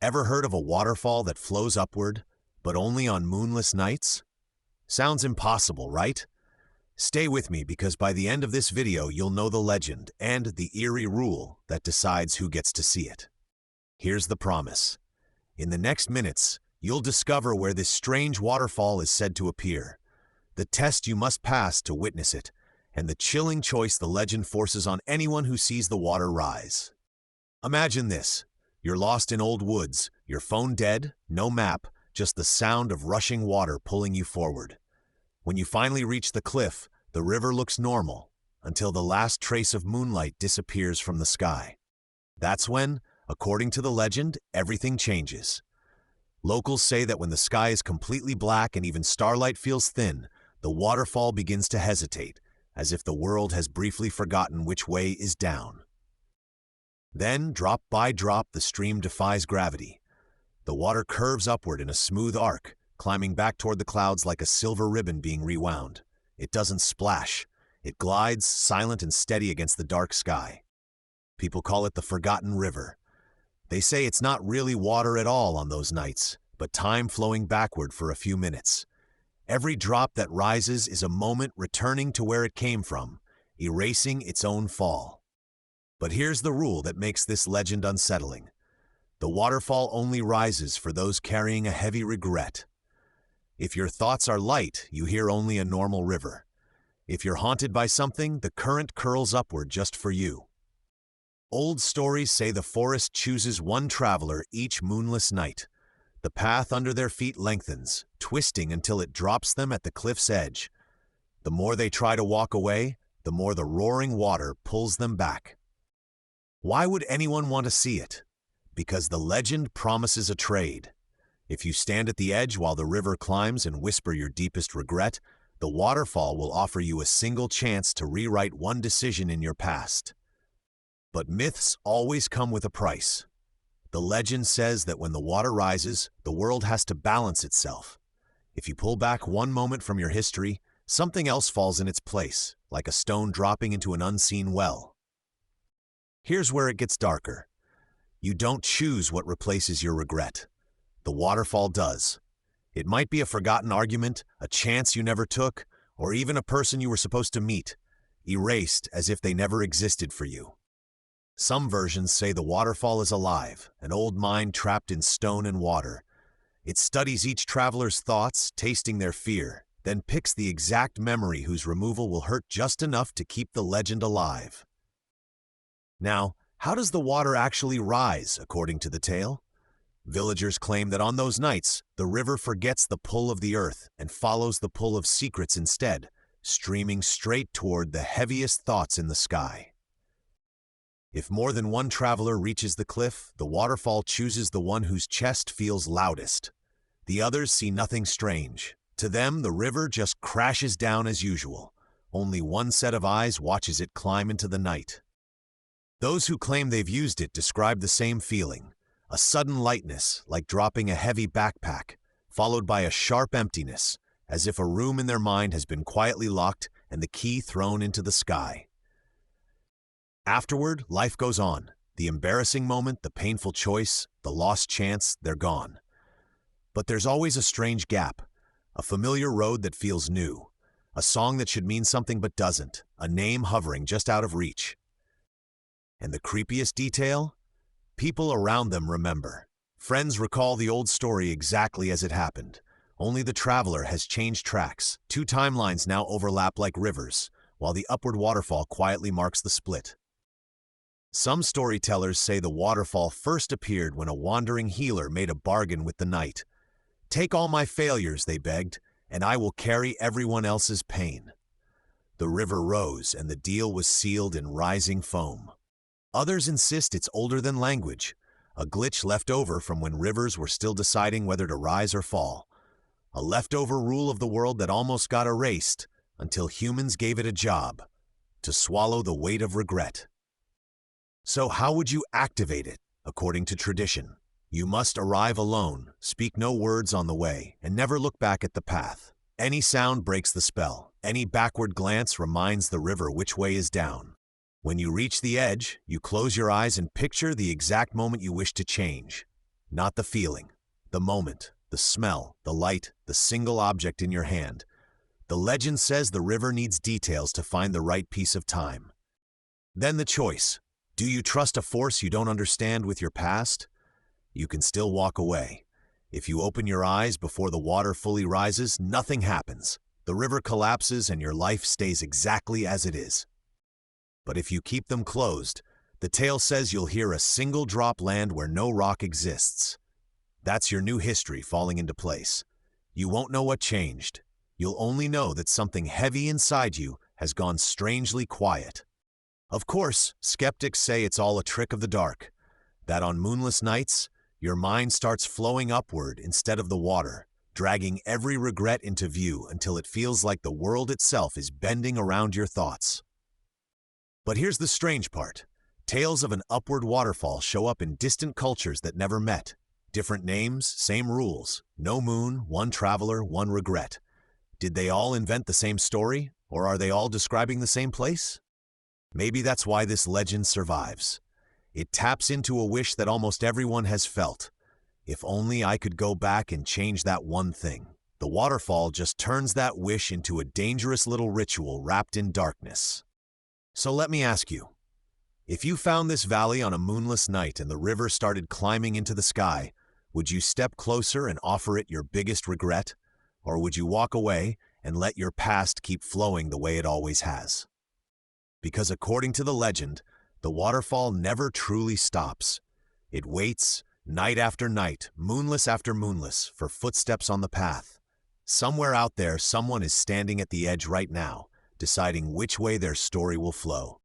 Ever heard of a waterfall that flows upward, but only on moonless nights? Sounds impossible, right? Stay with me because by the end of this video you'll know the legend and the eerie rule that decides who gets to see it. Here's the promise. In the next minutes, you'll discover where this strange waterfall is said to appear, the test you must pass to witness it, and the chilling choice the legend forces on anyone who sees the water rise. Imagine this. You're lost in old woods, your phone dead, no map, just the sound of rushing water pulling you forward. When you finally reach the cliff, the river looks normal, until the last trace of moonlight disappears from the sky. That's when, according to the legend, everything changes. Locals say that when the sky is completely black and even starlight feels thin, the waterfall begins to hesitate, as if the world has briefly forgotten which way is down. Then, drop by drop, the stream defies gravity. The water curves upward in a smooth arc, climbing back toward the clouds like a silver ribbon being rewound. It doesn't splash. It glides, silent and steady against the dark sky. People call it the Forgotten River. They say it's not really water at all on those nights, but time flowing backward for a few minutes. Every drop that rises is a moment returning to where it came from, erasing its own fall. But here's the rule that makes this legend unsettling. The waterfall only rises for those carrying a heavy regret. If your thoughts are light, you hear only a normal river. If you're haunted by something, the current curls upward just for you. Old stories say the forest chooses one traveler each moonless night. The path under their feet lengthens, twisting until it drops them at the cliff's edge. The more they try to walk away, the more the roaring water pulls them back. Why would anyone want to see it? Because the legend promises a trade. If you stand at the edge while the river climbs and whisper your deepest regret, the waterfall will offer you a single chance to rewrite one decision in your past. But myths always come with a price. The legend says that when the water rises, the world has to balance itself. If you pull back one moment from your history, something else falls in its place, like a stone dropping into an unseen well. Here's where it gets darker. You don't choose what replaces your regret. The waterfall does. It might be a forgotten argument, a chance you never took, or even a person you were supposed to meet, erased as if they never existed for you. Some versions say the waterfall is alive, an old mind trapped in stone and water. It studies each traveler's thoughts, tasting their fear, then picks the exact memory whose removal will hurt just enough to keep the legend alive. Now, how does the water actually rise, according to the tale? Villagers claim that on those nights, the river forgets the pull of the earth and follows the pull of secrets instead, streaming straight toward the heaviest thoughts in the sky. If more than one traveler reaches the cliff, the waterfall chooses the one whose chest feels loudest. The others see nothing strange. To them, the river just crashes down as usual. Only one set of eyes watches it climb into the night. Those who claim they've used it describe the same feeling, a sudden lightness like dropping a heavy backpack, followed by a sharp emptiness, as if a room in their mind has been quietly locked and the key thrown into the sky. Afterward, life goes on. The embarrassing moment, the painful choice, the lost chance, they're gone. But there's always a strange gap, a familiar road that feels new, a song that should mean something but doesn't, a name hovering just out of reach. And the creepiest detail? People around them remember. Friends recall the old story exactly as it happened. Only the traveler has changed tracks. Two timelines now overlap like rivers, while the upward waterfall quietly marks the split. Some storytellers say the waterfall first appeared when a wandering healer made a bargain with the night. "Take all my failures," they begged, "and I will carry everyone else's pain." The river rose, and the deal was sealed in rising foam. Others insist it's older than language, a glitch left over from when rivers were still deciding whether to rise or fall, a leftover rule of the world that almost got erased until humans gave it a job, to swallow the weight of regret. So how would you activate it, according to tradition? You must arrive alone, speak no words on the way, and never look back at the path. Any sound breaks the spell. Any backward glance reminds the river which way is down. When you reach the edge, you close your eyes and picture the exact moment you wish to change. not the feeling, the moment, the smell, the light, the single object in your hand. The legend says the river needs details to find the right piece of time. Then the choice. Do you trust a force you don't understand with your past? You can still walk away. If you open your eyes before the water fully rises, nothing happens. The river collapses and your life stays exactly as it is. But if you keep them closed, the tale says you'll hear a single drop land where no rock exists. That's your new history falling into place. You won't know what changed. You'll only know that something heavy inside you has gone strangely quiet. Of course, skeptics say it's all a trick of the dark, that on moonless nights, your mind starts flowing upward instead of the water, dragging every regret into view until it feels like the world itself is bending around your thoughts. But here's the strange part. Tales of an upward waterfall show up in distant cultures that never met. Different names, same rules. No moon, one traveler, one regret. Did they all invent the same story, or are they all describing the same place? Maybe that's why this legend survives. It taps into a wish that almost everyone has felt. If only I could go back and change that one thing. The waterfall just turns that wish into a dangerous little ritual wrapped in darkness. So let me ask you, if you found this valley on a moonless night and the river started climbing into the sky, would you step closer and offer it your biggest regret? Or would you walk away and let your past keep flowing the way it always has? Because according to the legend, the waterfall never truly stops. It waits, night after night, moonless after moonless, for footsteps on the path. Somewhere out there, someone is standing at the edge right now, deciding which way their story will flow.